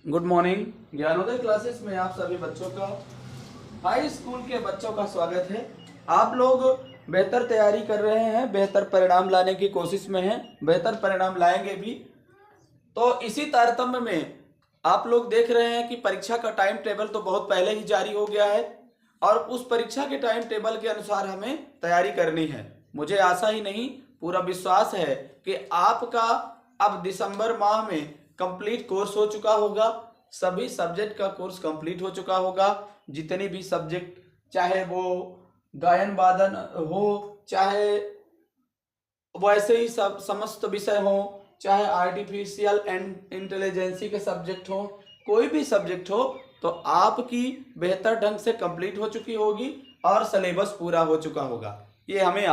Good morning. Gyanodaya classes में आप सभी बच्चों का, हाई स्कूल के बच्चों का स्वागत है। आप लोग बेहतर तैयारी कर रहे हैं, बेहतर परिणाम लाने की कोशिश में हैं, बेहतर परिणाम लाएंगे भी। तो इसी तारतम्य में आप लोग देख रहे हैं कि परीक्षा का टाइम टेबल तो बहुत पहले ही जारी हो गया है और उस परीक्षा के टाइम टेबल के अनुसार हमें तैयारी करनी है। मुझे आशा ही नहीं, पूरा विश्वास है कि आपका अब दिसंबर माह में कंप्लीट कोर्स हो चुका होगा। सभी सब्जेक्ट का कोर्स कंप्लीट हो चुका होगा। जितनी भी सब्जेक्ट, चाहे वो गायन वादन हो, चाहे वैसे ही सब समस्त विषय हो, चाहे आर्टिफिशियल एंड इंटेलिजेंसी के सब्जेक्ट हो, कोई भी सब्जेक्ट हो, तो आपकी बेहतर ढंग से कंप्लीट हो चुकी होगी और सिलेबस पूरा हो चुका होगा। ये हमें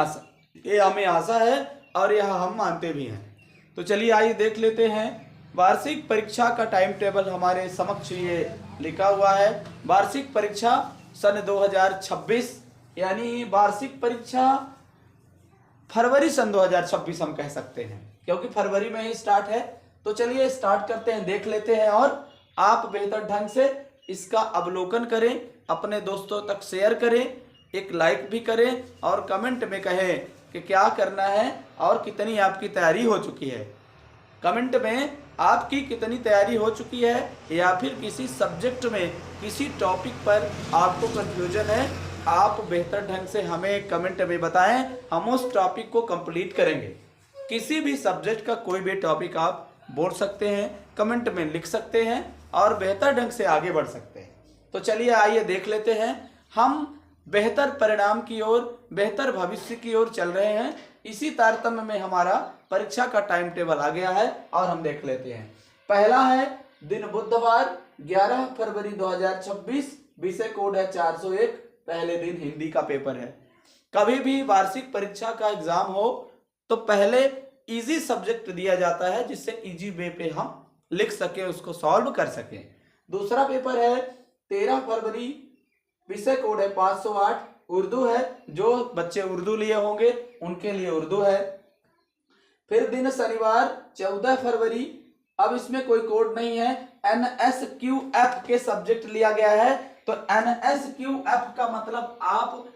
आशा है और यह हम मानते भी हैं। तो चलिए आइए देख लेते हैं। वार्षिक परीक्षा का टाइम टेबल हमारे समक्ष ये लिखा हुआ है। वार्षिक परीक्षा सन 2026, यानी वार्षिक परीक्षा फरवरी सन 2026 हम कह सकते हैं, क्योंकि फरवरी में ही स्टार्ट है। तो चलिए स्टार्ट करते हैं, देख लेते हैं और आप बेहतर ढंग से इसका अवलोकन करें, अपने दोस्तों तक शेयर करें, एक लाइक भी करें और कमेंट में कहें कि क्या करना है और कितनी आपकी तैयारी हो चुकी है। कमेंट में आपकी कितनी तैयारी हो चुकी है या फिर किसी सब्जेक्ट में, किसी टॉपिक पर आपको कंफ्यूजन है, आप बेहतर ढंग से हमें कमेंट में बताएं। हम उस टॉपिक को कंप्लीट करेंगे। किसी भी सब्जेक्ट का कोई भी टॉपिक आप बोल सकते हैं, कमेंट में लिख सकते हैं और बेहतर ढंग से आगे बढ़ सकते हैं। तो चलिए आइए देख लेते हैं। हम बेहतर परिणाम की ओर, बेहतर भविष्य की ओर चल रहे हैं। इसी तारतम्य में हमारा परीक्षा का टाइम टेबल आ गया है और हम देख लेते हैं। पहला है दिन बुधवार 11 फरवरी 2026, विषय कोड है 401, पहले दिन हिंदी का पेपर है। कभी भी वार्षिक परीक्षा का एग्जाम हो तो पहले इजी सब्जेक्ट दिया जाता है, जिससे इजी वे पे हम लिख सके, उसको सॉल्व कर सके। दूसरा पेपर है 13 फरवरी, विषय कोड है 508, उर्दू है। जो बच्चे उर्दू लिए होंगे उनके लिए उर्दू है। फिर दिन शनिवार 14 फरवरी, अब इसमें कोई कोड नहीं है, NSQF के सब्जेक्ट लिया गया है। तो NSQF का मतलब आप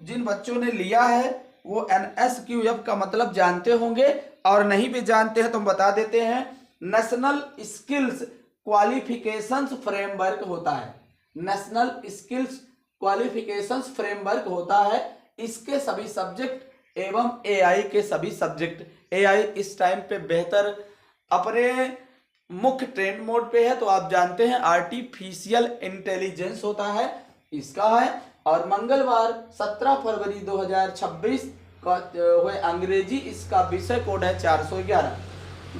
जिन बच्चों ने लिया है वो NSQF का मतलब जानते होंगे, और नहीं भी जानते हैं तो हम बता देते हैं। नेशनल स्किल्स क्वालिफिकेशंस फ्रेमवर्क होता है। नेशनल स्किल्स क्वालिफिकेशंस फ्रेमवर्क होता है। इसके सभी सब्जेक्ट एवं AI के सभी सब्जेक्ट, AI इस टाइम पे बेहतर अपने मुख्य ट्रेंड मोड पे है, तो आप जानते हैं आर्टिफिशियल इंटेलिजेंस होता है, इसका है। और मंगलवार 17 फरवरी 2026 का हुए अंग्रेजी, इसका विषय कोड है 411।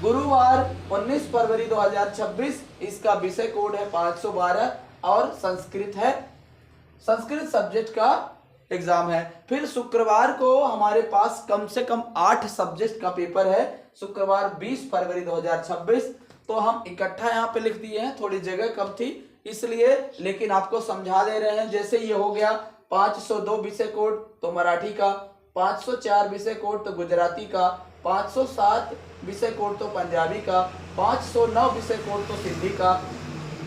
गुरुवार 19 फरवरी 2026, इसका विषय कोड है 512 और संस्कृत है, संस्कृत सब्जेक्ट का एग्जाम है। फिर शुक्रवार को हमारे पास कम से कम 8 सब्जेक्ट का पेपर है, शुक्रवार 20 फरवरी 2026। तो हम इकट्ठा यहाँ पे लिख दिए हैं, थोड़ी जगह कम थी इसलिए, लेकिन आपको समझा दे रहे हैं। जैसे ये हो गया 502 विषय कोड तो मराठी का, 504 विषय कोड तो गुजराती का, 507 विषय कोड तो पंजाबी का, 509 विषय कोड तो सिंधी का,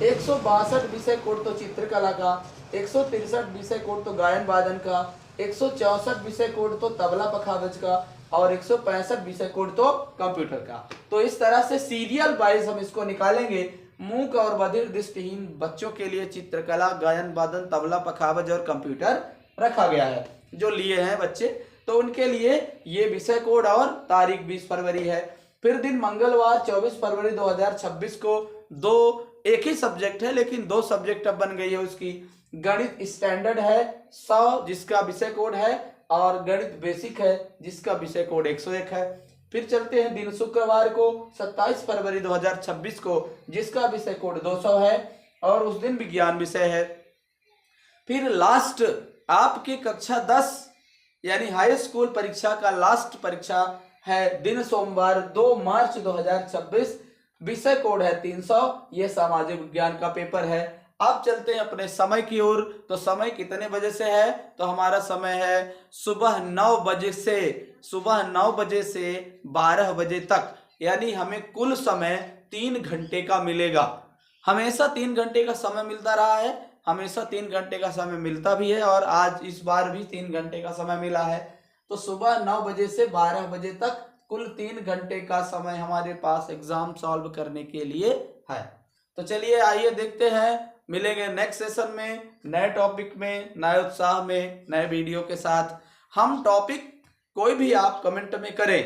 162 विषय कोड तो चित्रकला का, 163 विषय कोड तो गायन वादन का, 164 विषय कोड तो तबला पखावज का और 165 विषय कोड तो कंप्यूटर का। तो इस तरह से सीरियल वाइज हम इसको निकालेंगे। मूक और बधिर दृष्टिहीन बच्चों के लिए चित्रकला, गायन वादन, तबला पखावज और कंप्यूटर रखा गया है। जो लिए हैं बच्चे तो उनके लिए ये विषय कोड और तारीख 20 फरवरी है। फिर दिन मंगलवार 24 फरवरी 2026 को एक ही सब्जेक्ट है, लेकिन 2 सब्जेक्ट अब बन गई है उसकी। गणित स्टैंडर्ड है 100, जिसका विषय कोड है, और गणित बेसिक है जिसका विषय कोड 101 है। फिर चलते हैं दिन शुक्रवार को 27 फरवरी 2026 को, जिसका विषय कोड 200 है और उस दिन विज्ञान विषय है। फिर लास्ट आपकी कक्षा 10 यानी हाई स्कूल परीक्षा का लास्ट परीक्षा है दिन सोमवार 2 मार्च 2026, विषय कोड है 300, ये सामाजिक विज्ञान का पेपर है। अब चलते हैं अपने समय की ओर। तो समय कितने बजे से है, तो हमारा समय है सुबह 9 बजे से 12 बजे तक, यानी हमें कुल समय 3 घंटे का मिलेगा। हमेशा 3 घंटे का समय मिलता रहा है, हमेशा 3 घंटे का समय मिलता भी है, और आज इस बार भी 3 घंटे का समय मिला है। तो सुबह 9 बजे से 12 बजे तक कुल 3 घंटे का समय हमारे पास एग्जाम सॉल्व करने के लिए है। तो चलिए आइए देखते हैं, मिलेंगे नेक्स्ट सेशन में नए टॉपिक में, नए उत्साह में, नए वीडियो के साथ। हम टॉपिक कोई भी आप कमेंट में करें,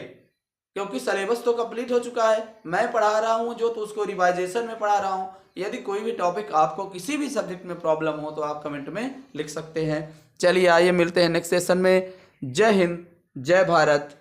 क्योंकि सिलेबस तो कंप्लीट हो चुका है, मैं पढ़ा रहा हूं जो, तो उसको रिवाइजेशन में पढ़ा रहा हूं। यदि कोई भी टॉपिक आपको किसी भी सब्जेक्ट में प्रॉब्लम हो तो आप कमेंट में लिख सकते हैं। चलिए आइए मिलते हैं नेक्स्ट सेशन में। जय हिंद, जय भारत।